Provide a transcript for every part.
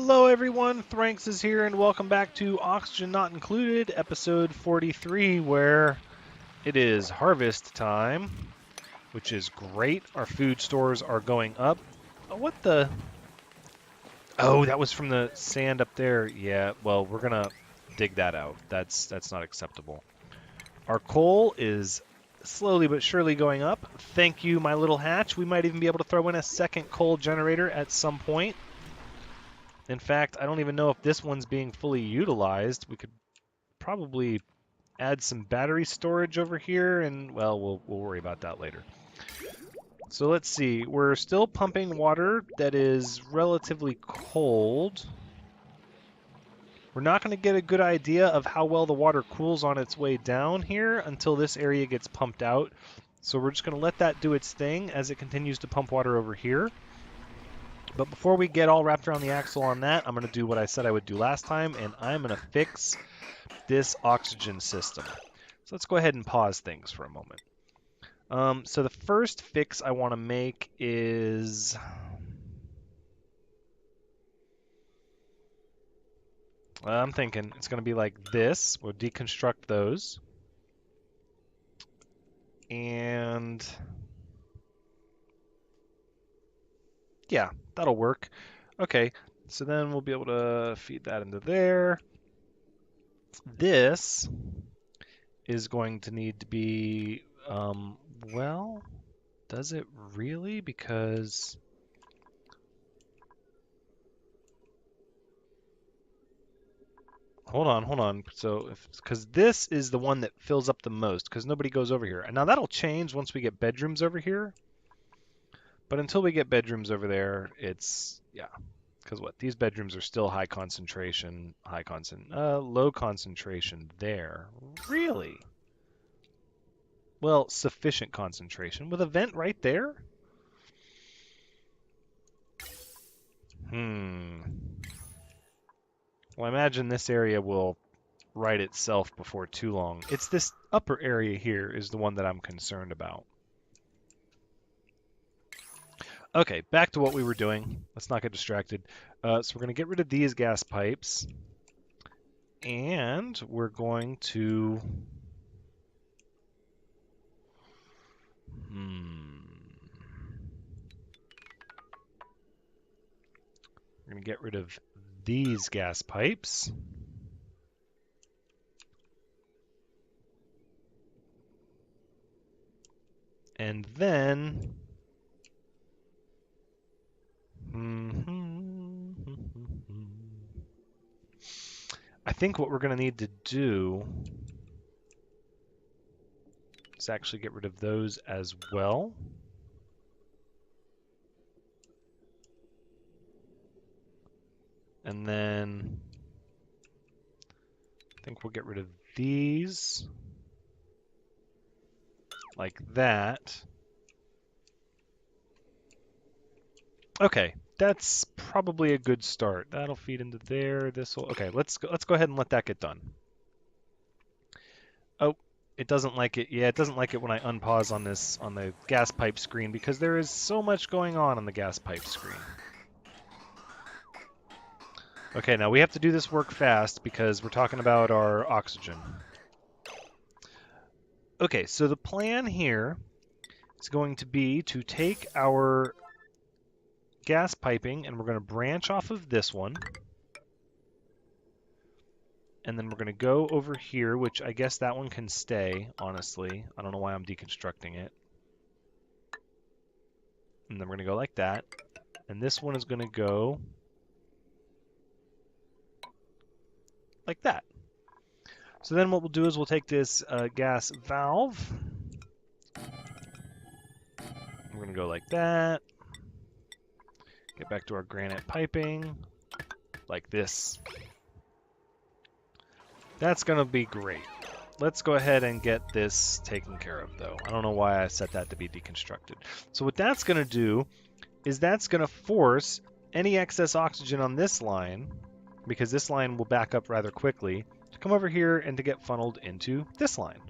Hello everyone, Thranxes is here and welcome back to Oxygen Not Included, episode 43, where it is harvest time, which is great. Our food stores are going up. Oh, what the? Oh, that was from the sand up there. Yeah, well, we're gonna dig that out. That's not acceptable. Our coal is slowly but surely going up. Thank you, my little hatch. We might even be able to throw in a second coal generator at some point. In fact, I don't even know if this one's being fully utilized. We could probably add some battery storage over here, and, well, we'll worry about that later. So let's see. We're still pumping water that is relatively cold. We're not going to get a good idea of how well the water cools on its way down here until this area gets pumped out. So we're just going to let that do its thing as it continues to pump water over here. But before we get all wrapped around the axle on that, I'm going to do what I said I would do last time, and I'm going to fix this oxygen system. So let's go ahead and pause things for a moment. So the first fix I want to make is... I'm thinking it's going to be like this. We'll deconstruct those. And... yeah, that'll work. Okay, so then we'll be able to feed that into there. This is going to need to be, well, does it really? Because... hold on. So, because this is the one that fills up the most, because nobody goes over here. And now that'll change once we get bedrooms over here. But until we get bedrooms over there, it's, yeah. Because what? These bedrooms are still low concentration there. Really? Well, sufficient concentration. With a vent right there? Well, I imagine this area will right itself before too long. It's this upper area here is the one that I'm concerned about. Okay, back to what we were doing. Let's not get distracted. So we're going to get rid of these gas pipes. And we're going to... we're going to get rid of these gas pipes. And then... I think what we're going to need to do is actually get rid of those as well. And then I think we'll get rid of these like that. Okay, that's probably a good start. That'll feed into there. This will... okay, let's go ahead and let that get done. Oh, it doesn't like it. Yeah, it doesn't like it when I unpause on the gas pipe screen because there is so much going on the gas pipe screen. Okay, now we have to do this work fast because we're talking about our oxygen. Okay, so the plan here is going to be to take our gas piping and we're going to branch off of this one. And then we're going to go over here, which I guess that one can stay, honestly. I don't know why I'm deconstructing it. And then we're going to go like that. And this one is going to go like that. So then what we'll do is we'll take this gas valve. We're going to go like that. Get back to our granite piping. Like this. That's going to be great. Let's go ahead and get this taken care of, though. I don't know why I set that to be deconstructed. So what that's going to do is that's going to force any excess oxygen on this line, because this line will back up rather quickly, to come over here and to get funneled into this line.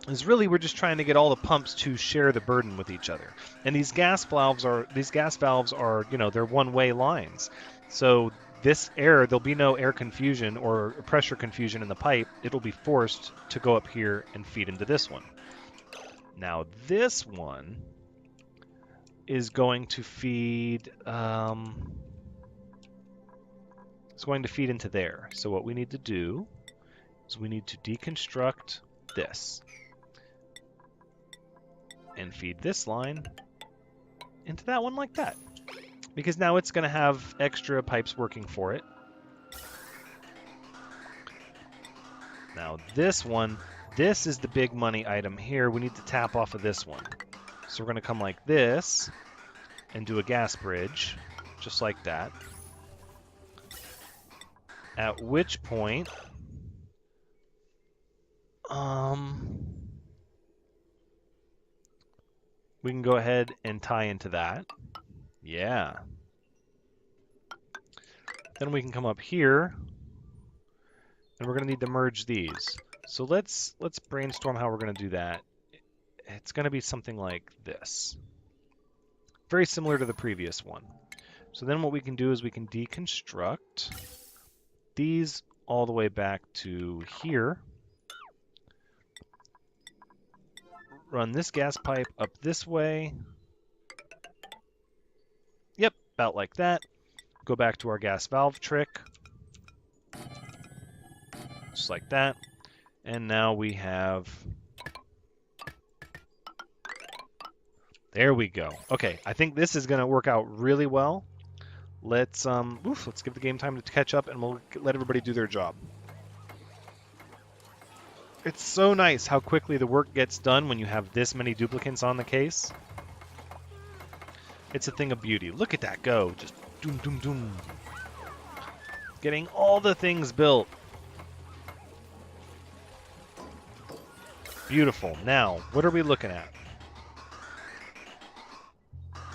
is really we're just trying to get all the pumps to share the burden with each other. And these gas valves are they're one-way lines. So this air, there'll be no air confusion or pressure confusion in the pipe. It'll be forced to go up here and feed into this one. Now this one is going to feed it's going to feed into there. So what we need to do is we need to deconstruct this and feed this line into that one like that. Because now it's going to have extra pipes working for it. Now this one, this is the big money item here. We need to tap off of this one. So we're going to come like this and do a gas bridge, just like that. At which point, we can go ahead and tie into that. Yeah. Then we can come up here, and we're going to need to merge these. So let's brainstorm how we're going to do that. It's going to be something like this. Very similar to the previous one. So then what we can do is we can deconstruct these all the way back to here. Run this gas pipe up this way. Yep, about like that. Go back to our gas valve trick. Just like that. And now we have... There we go. Okay, I think this is going to work out really well. Let's give the game time to catch up, and we'll let everybody do their job. It's so nice how quickly the work gets done when you have this many duplicants on the case. It's a thing of beauty. Look at that go. Just doom, doom, doom. Getting all the things built. Beautiful. Now, what are we looking at?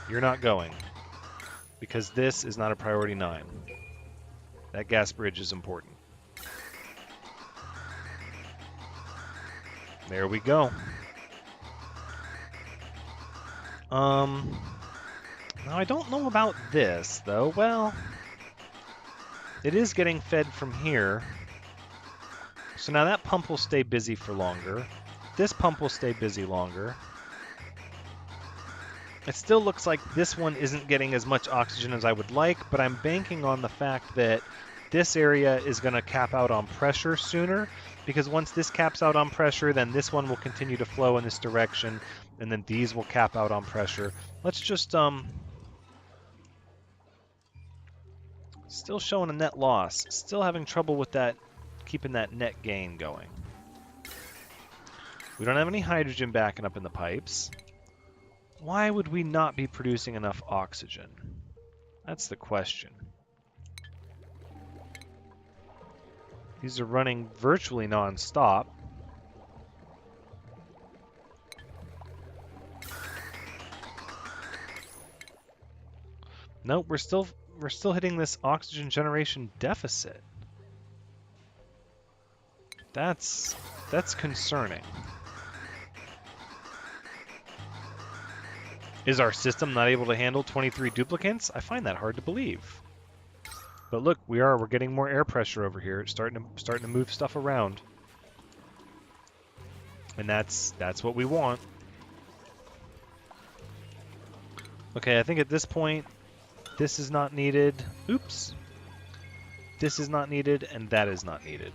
You're not going. Because this is not a priority 9. That gas bridge is important. There we go. Now I don't know about this, though. Well, it is getting fed from here. So now that pump will stay busy for longer. This pump will stay busy longer. It still looks like this one isn't getting as much oxygen as I would like, but I'm banking on the fact that this area is going to cap out on pressure sooner, because once this caps out on pressure, then this one will continue to flow in this direction, and then these will cap out on pressure. Let's just, still showing a net loss. Still having trouble with that, keeping that net gain going. We don't have any hydrogen backing up in the pipes. Why would we not be producing enough oxygen? That's the question. These are running virtually non-stop. Nope, we're still hitting this oxygen generation deficit. That's concerning. Is our system not able to handle 23 duplicants? I find that hard to believe. But look, we're getting more air pressure over here. It's starting to move stuff around. And that's what we want. Okay, I think at this point this is not needed. Oops. This is not needed, and that is not needed.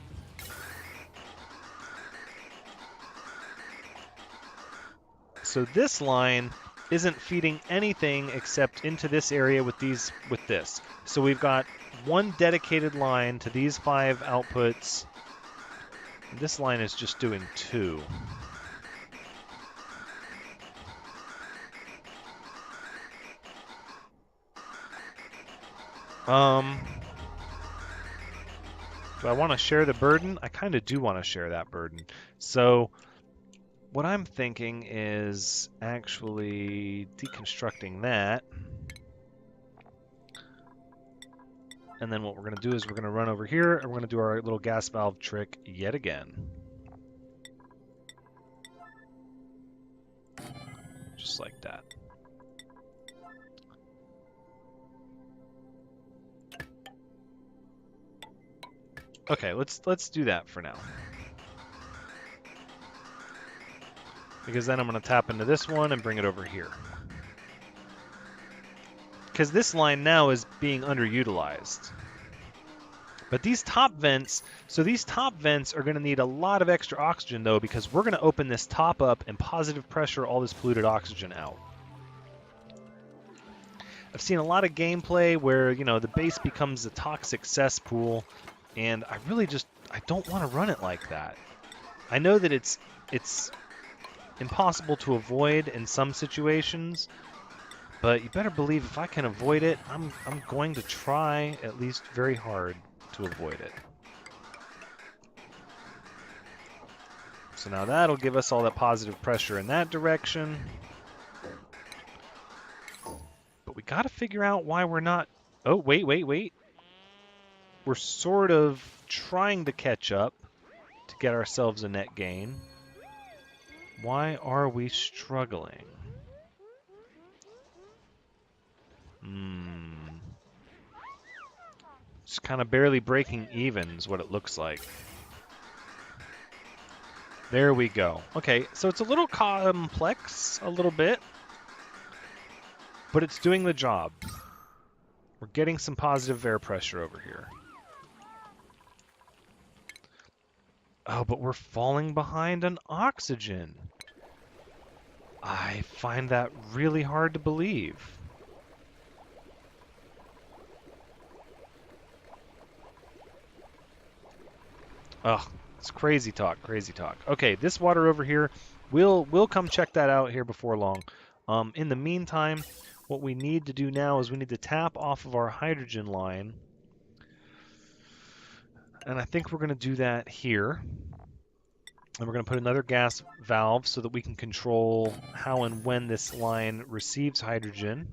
So this line isn't feeding anything except into this area with this. So we've got one dedicated line to these 5 outputs. This line is just doing 2. Do I want to share the burden? I kind of do want to share that burden. So what I'm thinking is actually deconstructing that. And then what we're going to do is we're going to run over here and we're going to do our little gas valve trick yet again. Just like that. Okay, let's do that for now. Because then I'm going to tap into this one and bring it over here. Because this line now is being underutilized. But these top vents, so these top vents are going to need a lot of extra oxygen though, because we're going to open this top up and positive pressure all this polluted oxygen out. I've seen a lot of gameplay where, you know, the base becomes a toxic cesspool, and I don't want to run it like that. I know that it's impossible to avoid in some situations, but you better believe if I can avoid it, I'm going to try at least very hard to avoid it. So now that'll give us all that positive pressure in that direction. But we got to figure out why we're not... Oh, wait. We're sort of trying to catch up to get ourselves a net gain. Why are we struggling? Just kind of barely breaking even is what it looks like. There we go. Okay, so it's a little complex, a little bit, but it's doing the job. We're getting some positive air pressure over here. Oh, but we're falling behind on oxygen. I find that really hard to believe. Ugh, it's crazy talk, crazy talk. Okay, this water over here, we'll come check that out here before long. In the meantime, what we need to do now is we need to tap off of our hydrogen line. And I think we're going to do that here. And we're going to put another gas valve so that we can control how and when this line receives hydrogen.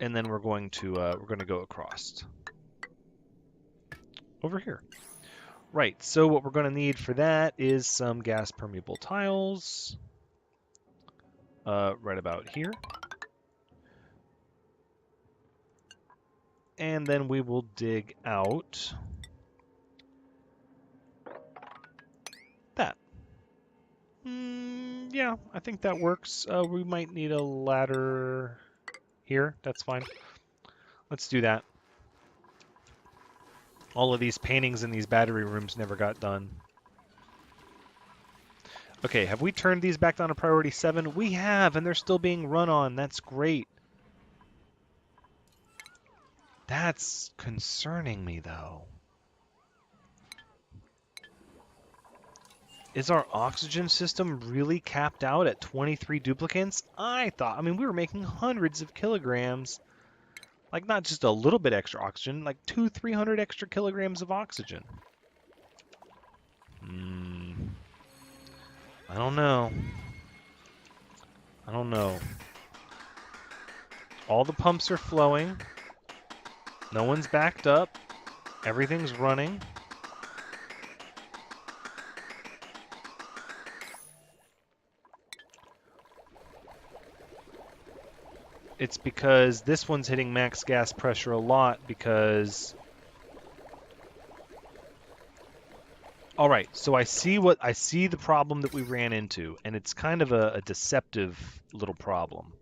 And then we're going to go across. Over here. Right, so what we're going to need for that is some gas permeable tiles. Right about here. And then we will dig out that. Yeah, I think that works. We might need a ladder here. That's fine. Let's do that. All of these paintings in these battery rooms never got done. Okay, have we turned these back down to priority 7? We have, and they're still being run on. That's great. That's concerning me, though. Is our oxygen system really capped out at 23 duplicants? I mean, we were making hundreds of kilograms. Like, not just a little bit extra oxygen, like 200-300 extra kilograms of oxygen. I don't know. All the pumps are flowing. No one's backed up. Everything's running. It's because this one's hitting max gas pressure a lot because... All right, so I see the problem that we ran into, and it's kind of a deceptive little problem.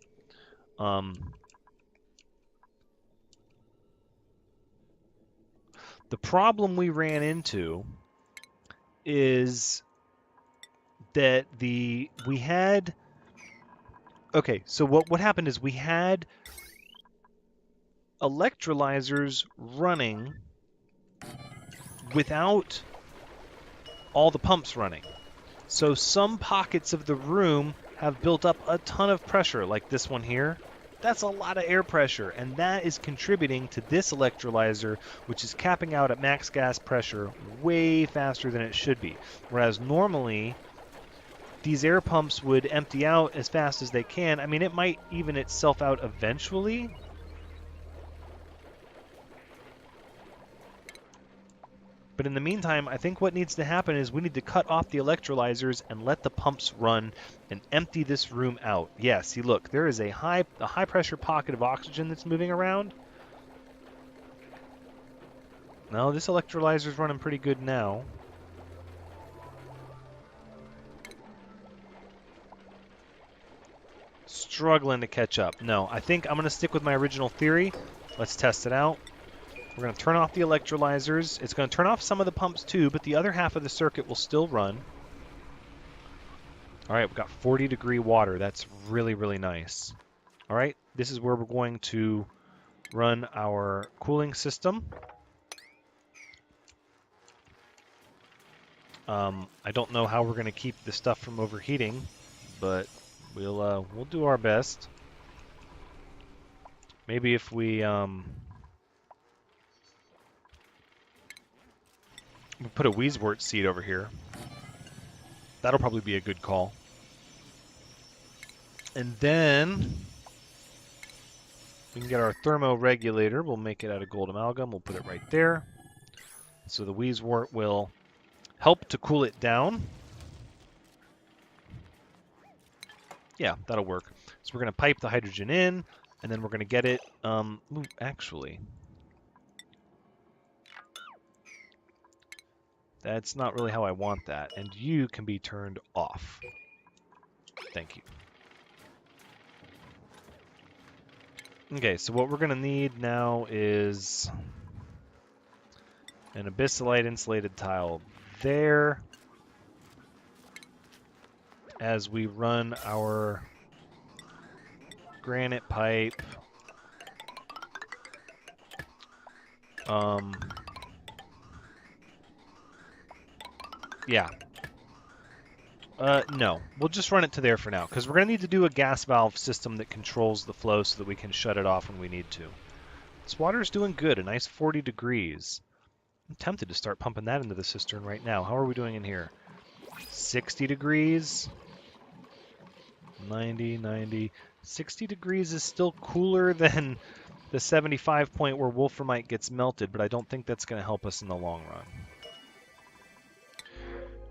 The problem we ran into is that we had... Okay, so what happened is we had electrolyzers running without all the pumps running. So some pockets of the room have built up a ton of pressure, like this one here. That's a lot of air pressure, and that is contributing to this electrolyzer, which is capping out at max gas pressure way faster than it should be. Whereas normally, these air pumps would empty out as fast as they can. I mean, it might even itself out eventually. But in the meantime, I think what needs to happen is we need to cut off the electrolyzers and let the pumps run and empty this room out. Yeah, see, look, there is a high pressure pocket of oxygen that's moving around. No, this electrolyzer's running pretty good now. Struggling to catch up. No, I think I'm going to stick with my original theory. Let's test it out. We're going to turn off the electrolyzers. It's going to turn off some of the pumps too, but the other half of the circuit will still run. All right, we've got 40-degree water. That's really, really nice. All right, this is where we're going to run our cooling system. I don't know how we're going to keep the stuff from overheating, but we'll do our best. Maybe if we put a Weeswort seed over here, that'll probably be a good call. And then we can get our thermoregulator. We'll make it out of gold amalgam. We'll put it right there. So the Weeswort will help to cool it down. Yeah, that'll work. So we're going to pipe the hydrogen in, and then we're going to get it... actually, that's not really how I want that. And you can be turned off. Thank you. Okay, so what we're going to need now is an abyssalite insulated tile there as we run our granite pipe. Yeah. No, we'll just run it to there for now, because we're going to need to do a gas valve system that controls the flow so that we can shut it off when we need to. This water's doing good, a nice 40 degrees. I'm tempted to start pumping that into the cistern right now. How are we doing in here? 60 degrees. 90, 90. 60 degrees is still cooler than the 75 point where wolframite gets melted, but I don't think that's going to help us in the long run.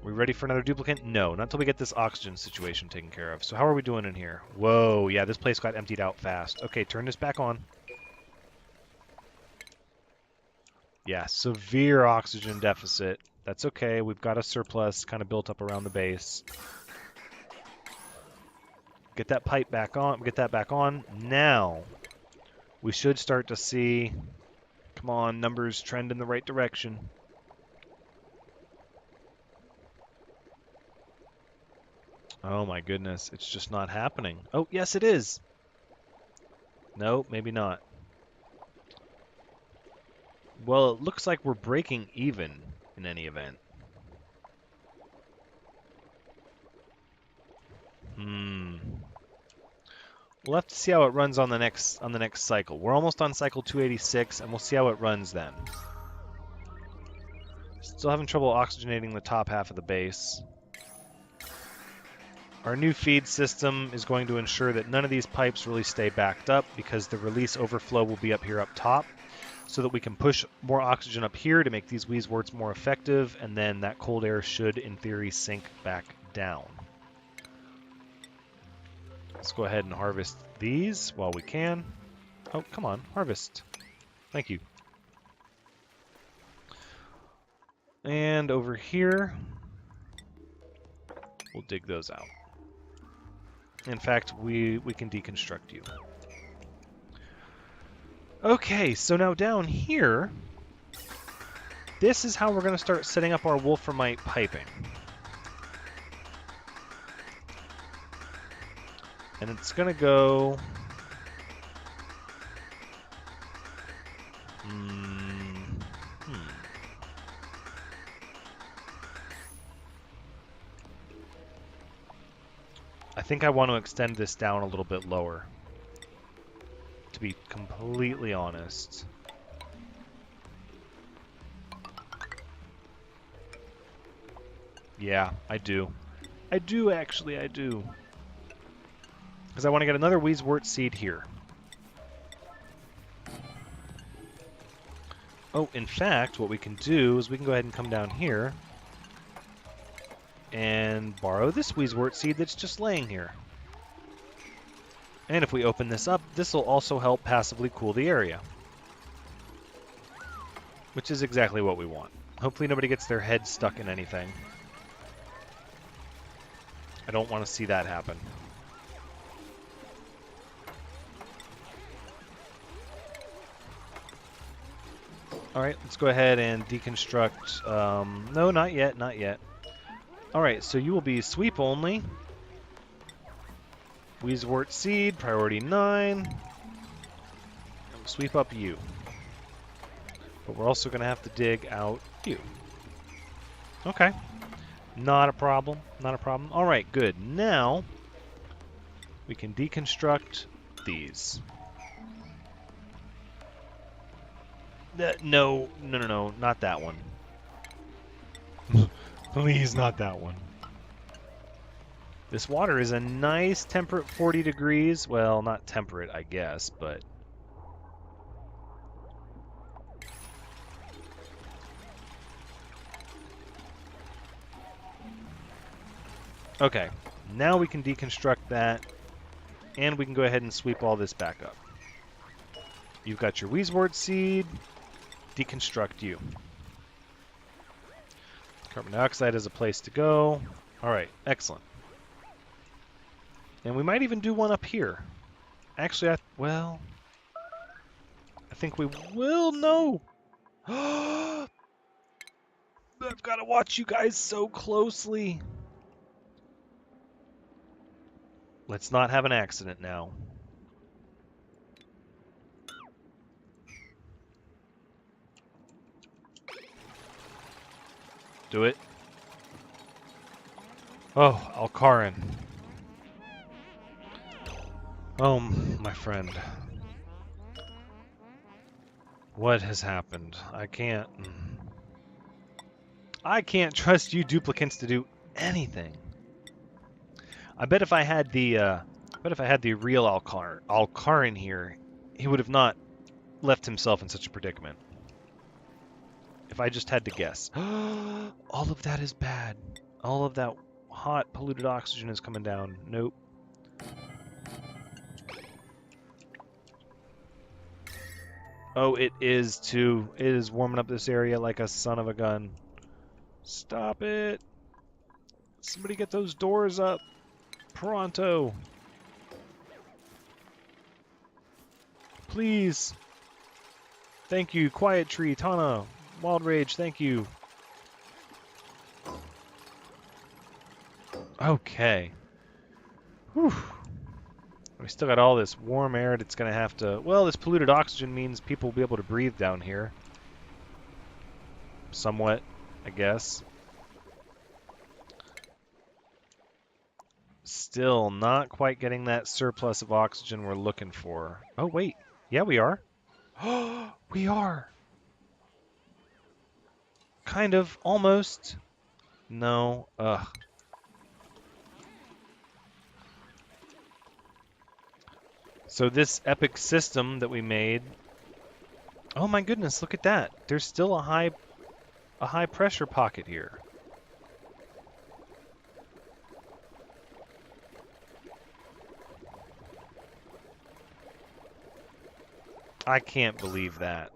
We ready for another duplicant? No, not until we get this oxygen situation taken care of. So how are we doing in here? Whoa, yeah, this place got emptied out fast. Okay, turn this back on. Yeah, severe oxygen deficit. That's okay. We've got a surplus kind of built up around the base. Get that pipe back on. Get that back on. Now, we should start to see, come on, numbers trend in the right direction. Oh my goodness, it's just not happening. Oh, yes it is. No, maybe not. Well, it looks like we're breaking even in any event. We'll have to see how it runs on the next cycle. We're almost on cycle 286, and we'll see how it runs then. Still having trouble oxygenating the top half of the base. Our new feed system is going to ensure that none of these pipes really stay backed up, because the release overflow will be up here up top, so that we can push more oxygen up here to make these Weesworts more effective, and then that cold air should, in theory, sink back down. Let's go ahead and harvest these while we can. Oh, come on, harvest. Thank you. And over here, we'll dig those out. In fact, we can deconstruct you. Okay, so now down here, this is how we're going to start setting up our wolframite piping. And it's going to go... I think I want to extend this down a little bit lower, to be completely honest. Yeah, I do. I do, actually, I do. Because I want to get another Weeswort seed here. Oh, in fact, what we can do is we can go ahead and come down here and borrow this Wheezewort seed that's just laying here. And if we open this up, this will also help passively cool the area, which is exactly what we want. Hopefully nobody gets their head stuck in anything. I don't want to see that happen. All right, let's go ahead and deconstruct. No, not yet, not yet. All right, so you will be sweep only. Wheezewort seed, priority 9. And we'll sweep up you. But we're also going to have to dig out you. Okay. Not a problem. Not a problem. All right, good. Now we can deconstruct these. No, not that one. Please, not that one. This water is a nice temperate 40 degrees. Well, not temperate, I guess, but... Okay, now we can deconstruct that, and we can go ahead and sweep all this back up. You've got your Wheezewort seed. Deconstruct you. Carbon dioxide is a place to go. All right, excellent. And we might even do one up here. Actually, I think we will. No. I've got to watch you guys so closely. Let's not have an accident now. Do it. Oh, Alcarin. Oh, my friend. What has happened? I can't trust you duplicants to do anything. I bet if I had the real Alcarin here, he would have not left himself in such a predicament. If I just had to guess. All of that is bad. All of that hot, polluted oxygen is coming down. Nope. Oh, it is too. It is warming up this area like a son of a gun. Stop it. Somebody get those doors up. Pronto. Please. Thank you. Quiet Tree, Tana. Wild Rage, thank you. Okay. Whew. We still got all this warm air that's going to have to... Well, this polluted oxygen means people will be able to breathe down here. Somewhat, I guess. Still not quite getting that surplus of oxygen we're looking for. Oh, wait. Yeah, we are. Oh, we are. Kind of. Almost. No. Ugh. So this epic system that we made... Oh my goodness, look at that. There's still a high pressure pocket here. I can't believe that.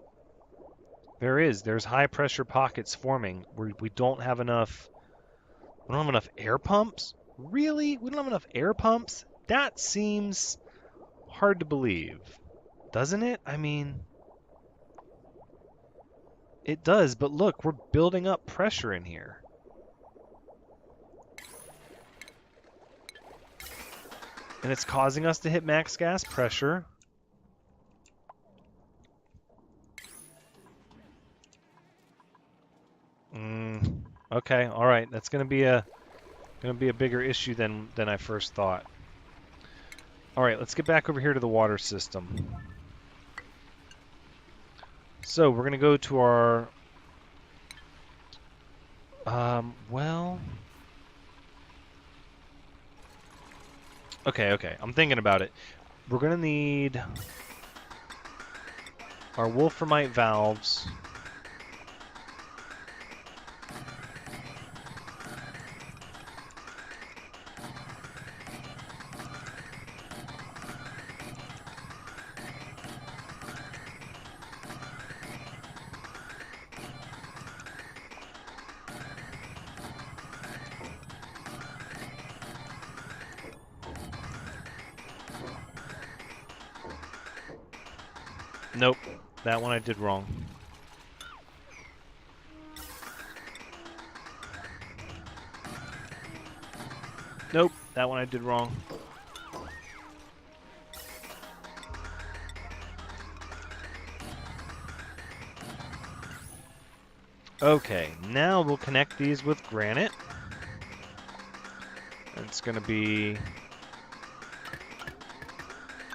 There's high pressure pockets forming where we don't have enough. We don't have enough air pumps? Really? We don't have enough air pumps? That seems hard to believe. Doesn't it? I mean, it does, but look, we're building up pressure in here. And it's causing us to hit max gas pressure. Okay, all right. That's going to be a bigger issue than I first thought. All right, let's get back over here to the water system. So we're going to go to our well. Okay. I'm thinking about it. We're going to need our wolframite valves. Nope. That one I did wrong. Nope. That one I did wrong. Okay, now we'll connect these with granite. It's going to be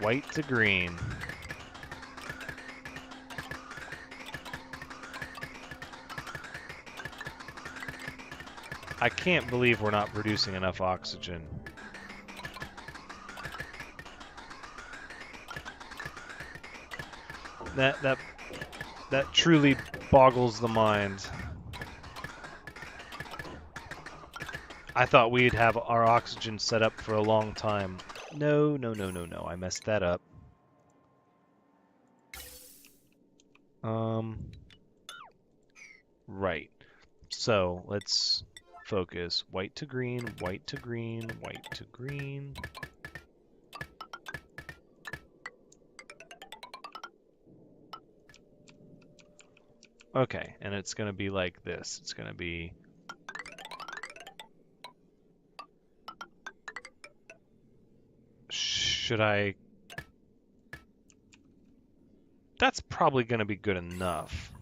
white to green. I can't believe we're not producing enough oxygen. That truly boggles the mind. I thought we'd have our oxygen set up for a long time. No, I messed that up. Right. So, let's focus. White to green, white to green, white to green. Okay, and it's going to be like this. It's going to be... Should I... That's probably going to be good enough.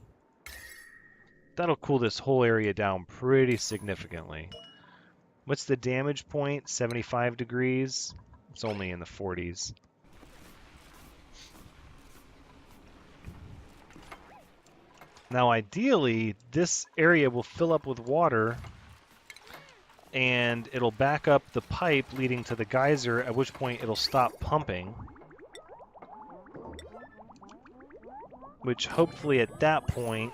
That'll cool this whole area down pretty significantly. What's the damage point? 75 degrees? It's only in the 40s. Now, ideally, this area will fill up with water, and it'll back up the pipe leading to the geyser, at which point it'll stop pumping. Which, hopefully, at that point...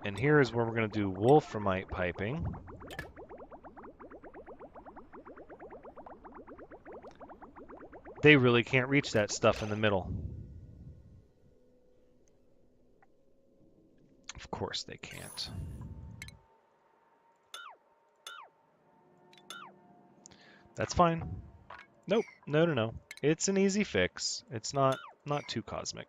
And here is where we're going to do wolframite piping. They really can't reach that stuff in the middle. Of course they can't. That's fine. Nope. No. It's an easy fix. It's not too cosmic.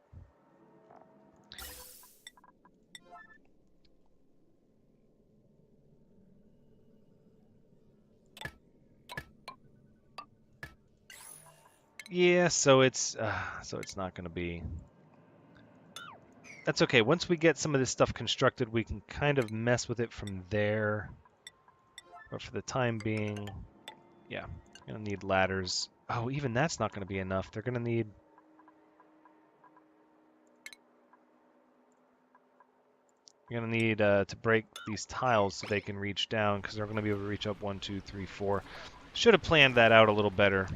Yeah, so it's not going to be... That's okay. Once we get some of this stuff constructed, we can kind of mess with it from there. But for the time being, yeah, going to need ladders. Oh, even that's not going to be enough. They're going to need... You're going to need to break these tiles so they can reach down, because they're going to be able to reach up 1, 2, 3, 4. Should have planned that out a little better.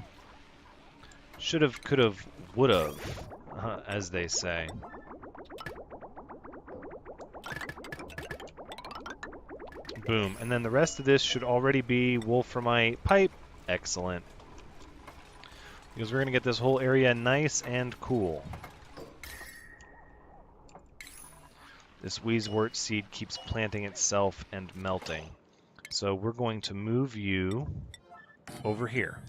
Should have, could have, would have, as they say. Boom. And then the rest of this should already be wolframite pipe. Excellent. Because we're going to get this whole area nice and cool. This Wheezewort seed keeps planting itself and melting. So we're going to move you over here.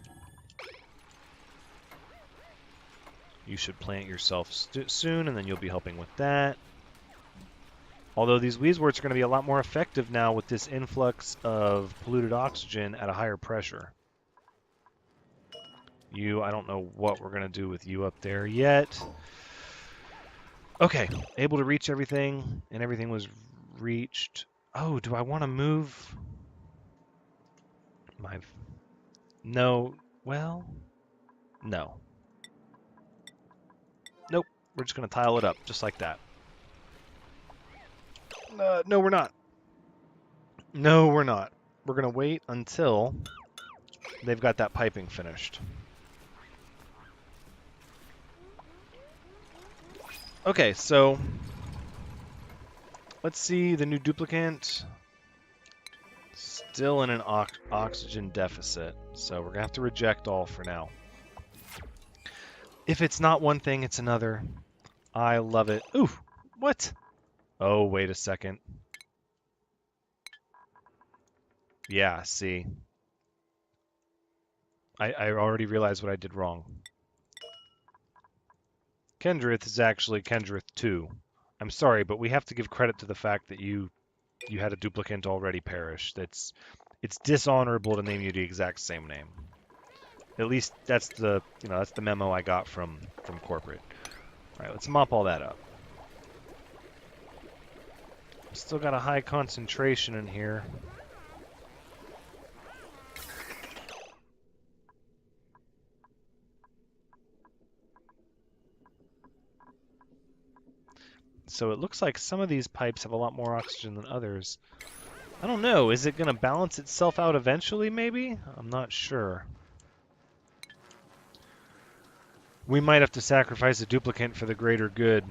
You should plant yourself soon, and then you'll be helping with that. Although these Wheezeworts are going to be a lot more effective now with this influx of polluted oxygen at a higher pressure. You, I don't know what we're going to do with you up there yet. Okay, able to reach everything, and everything was reached. Oh, do I want to move my... No, well, no. Nope, we're just going to tile it up, just like that. No, we're not. No, we're not. We're going to wait until they've got that piping finished. Okay, so let's see the new duplicant. Still in an oxygen deficit, so we're going to have to reject all for now. If it's not one thing, it's another. I love it. Ooh, what? Oh, wait a second. Yeah, see. I already realized what I did wrong. Kendrith is actually Kendrith 2. I'm sorry, but we have to give credit to the fact that you had a duplicant already perish. It's dishonorable to name you the exact same name. At least that's the memo I got from corporate. All right, let's mop all that up. Still got a high concentration in here. So it looks like some of these pipes have a lot more oxygen than others. I don't know, is it going to balance itself out eventually, maybe? I'm not sure. We might have to sacrifice a duplicant for the greater good.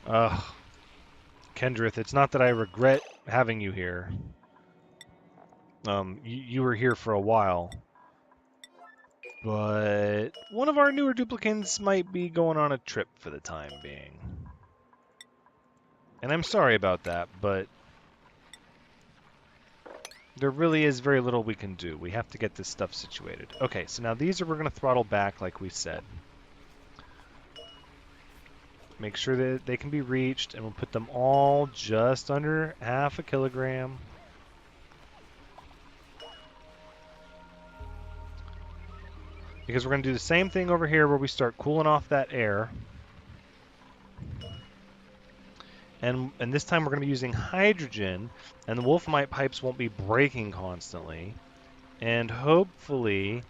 Ugh. Kendrith, it's not that I regret having you here. You were here for a while. But one of our newer duplicants might be going on a trip for the time being. And I'm sorry about that, but there really is very little we can do. We have to get this stuff situated. Okay, so now these we're going to throttle back like we said. Make sure that they can be reached, and we'll put them all just under half a kilogram. Because we're going to do the same thing over here where we start cooling off that air. And this time we're going to be using hydrogen, and the wolframite pipes won't be breaking constantly. And hopefully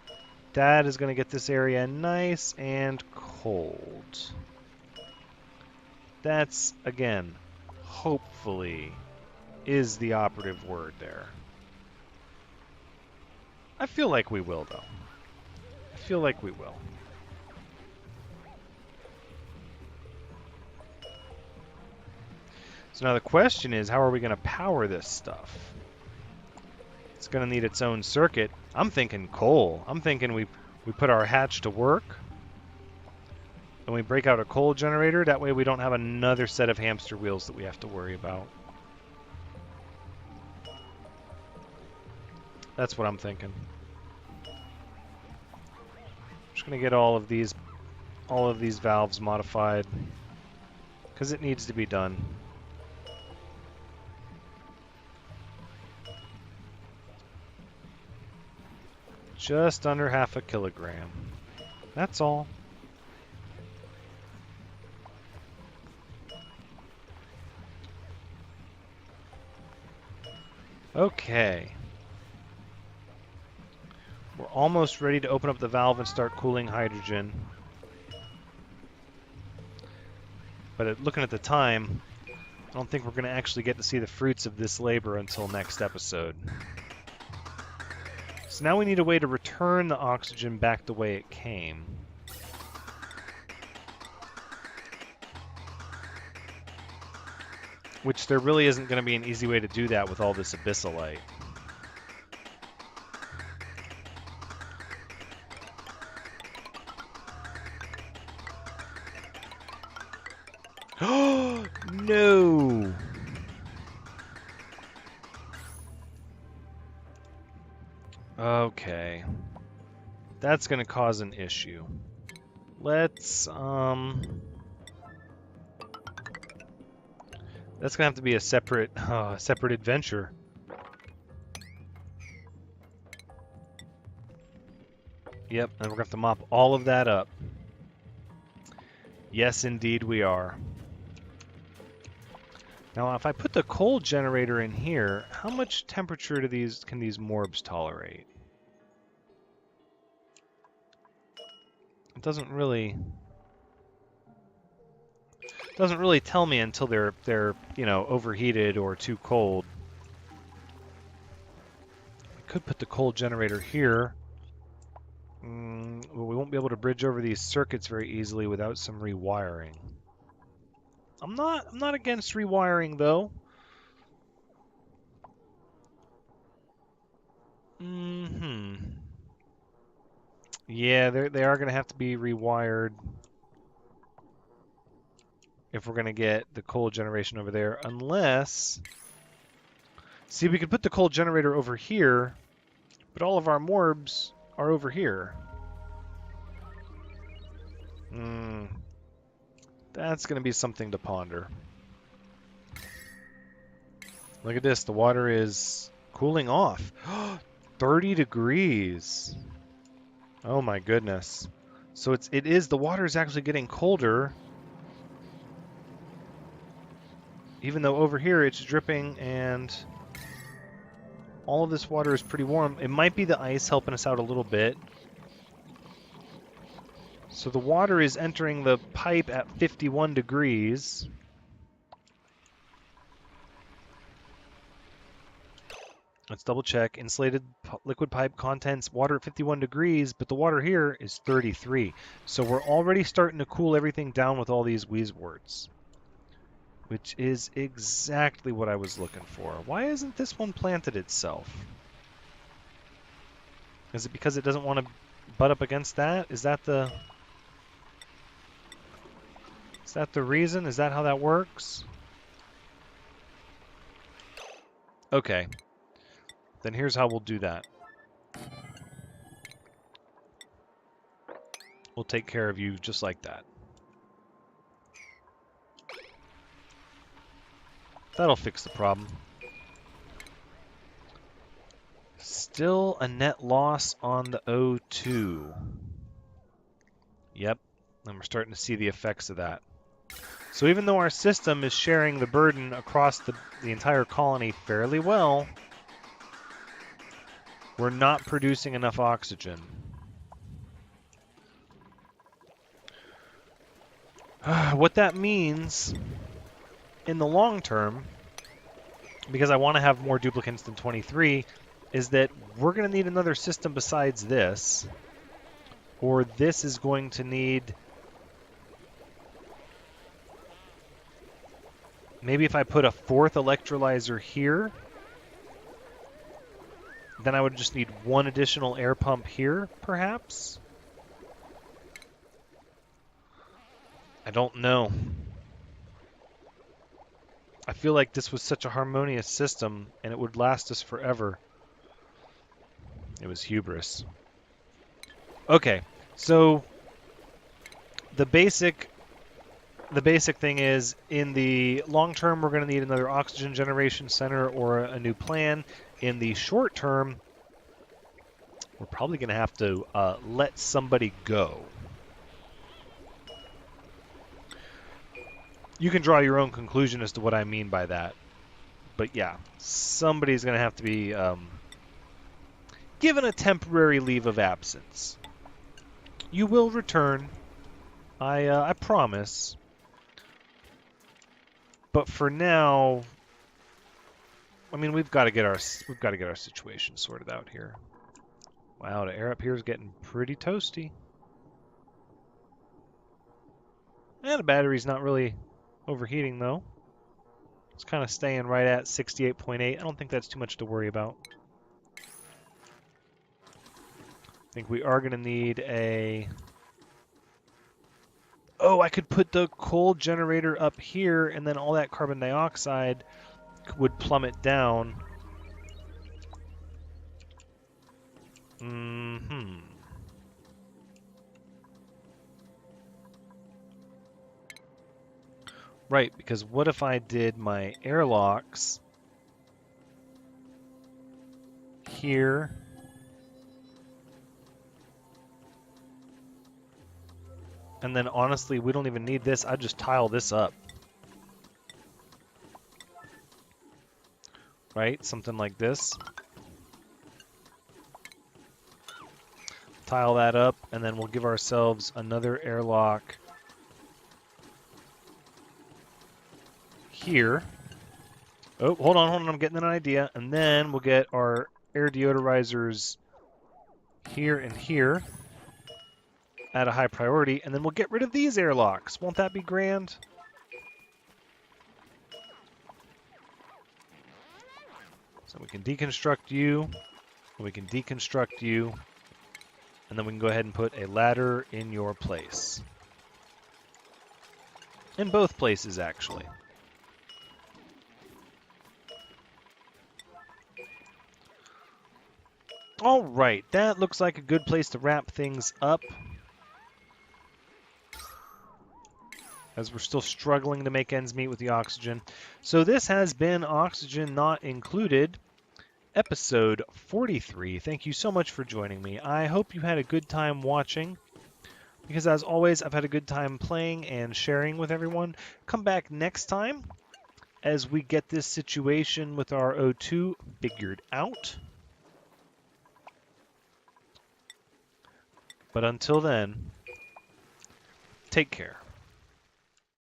that is going to get this area nice and cold. That's, again, hopefully is the operative word there. I feel like we will, though. I feel like we will. So now the question is, how are we going to power this stuff? It's going to need its own circuit. I'm thinking coal. I'm thinking we put our hatch to work, and we break out a coal generator. That way we don't have another set of hamster wheels that we have to worry about. That's what I'm thinking. Just going to get all of these valves modified, because it needs to be done. Just under half a kilogram. That's all. Okay. We're almost ready to open up the valve and start cooling hydrogen. But looking at the time, I don't think we're going to actually get to see the fruits of this labor until next episode. So now we need a way to return the oxygen back the way it came. Which there really isn't going to be an easy way to do that with all this abyssalite. Oh no! Okay. That's going to cause an issue. Let's, that's going to have to be a separate adventure. Yep, and we're going to have to mop all of that up. Yes, indeed we are. Now, if I put the coal generator in here, how much temperature can these morbs tolerate? It doesn't really tell me until they're overheated or too cold. I could put the coal generator here. Well, we won't be able to bridge over these circuits very easily without some rewiring. I'm not against rewiring though. Yeah, they are going to have to be rewired if we're going to get the coal generation over there, unless... See, we could put the coal generator over here, but all of our morbs are over here. That's going to be something to ponder. Look at this. The water is cooling off. 30 degrees. Oh my goodness. So the water is actually getting colder. Even though over here it's dripping and all of this water is pretty warm. It might be the ice helping us out a little bit. So the water is entering the pipe at 51 degrees. Let's double check. Insulated liquid pipe contents water at 51 degrees, but the water here is 33. So we're already starting to cool everything down with all these wheezeworts, which is exactly what I was looking for. Why isn't this one planted itself? Is it because it doesn't want to butt up against that? Is that the reason? Is that how that works? Okay. Then here's how we'll do that. We'll take care of you just like that. That'll fix the problem. Still a net loss on the O2. Yep, and we're starting to see the effects of that. So even though our system is sharing the burden across the entire colony fairly well, we're not producing enough oxygen. What that means in the long term, because I want to have more duplicants than 23, is that we're going to need another system besides this, or this is going to need... Maybe if I put a fourth electrolyzer here, then I would just need one additional air pump here, perhaps? I don't know. I feel like this was such a harmonious system, and it would last us forever. It was hubris. Okay, so the basic thing is, in the long term, we're going to need another oxygen generation center or a new plan. In the short term, we're probably going to have to let somebody go. You can draw your own conclusion as to what I mean by that. But yeah, somebody's going to have to be given a temporary leave of absence. You will return. I promise. But for now, I mean, we've got to get our situation sorted out here. Wow, the air up here is getting pretty toasty. And the battery's not really overheating though. It's kind of staying right at 68.8. I don't think that's too much to worry about. I think we are going to need a... Oh, I could put the coal generator up here, and then all that carbon dioxide would plummet down. Right, because what if I did my airlocks here? And then honestly, we don't even need this. I'd just tile this up. Right? Something like this. Tile that up, and then we'll give ourselves another airlock here. Oh, hold on, I'm getting an idea. And then we'll get our air deodorizers here and here at a high priority, and then we'll get rid of these airlocks. Won't that be grand? So we can deconstruct you, we can deconstruct you, and then we can go ahead and put a ladder in your place. In both places, actually. All right, that looks like a good place to wrap things up. as we're still struggling to make ends meet with the oxygen. So this has been Oxygen Not Included, episode 43. Thank you so much for joining me. I hope you had a good time watching, because as always, I've had a good time playing and sharing with everyone. Come back next time as we get this situation with our O2 figured out. But until then, take care.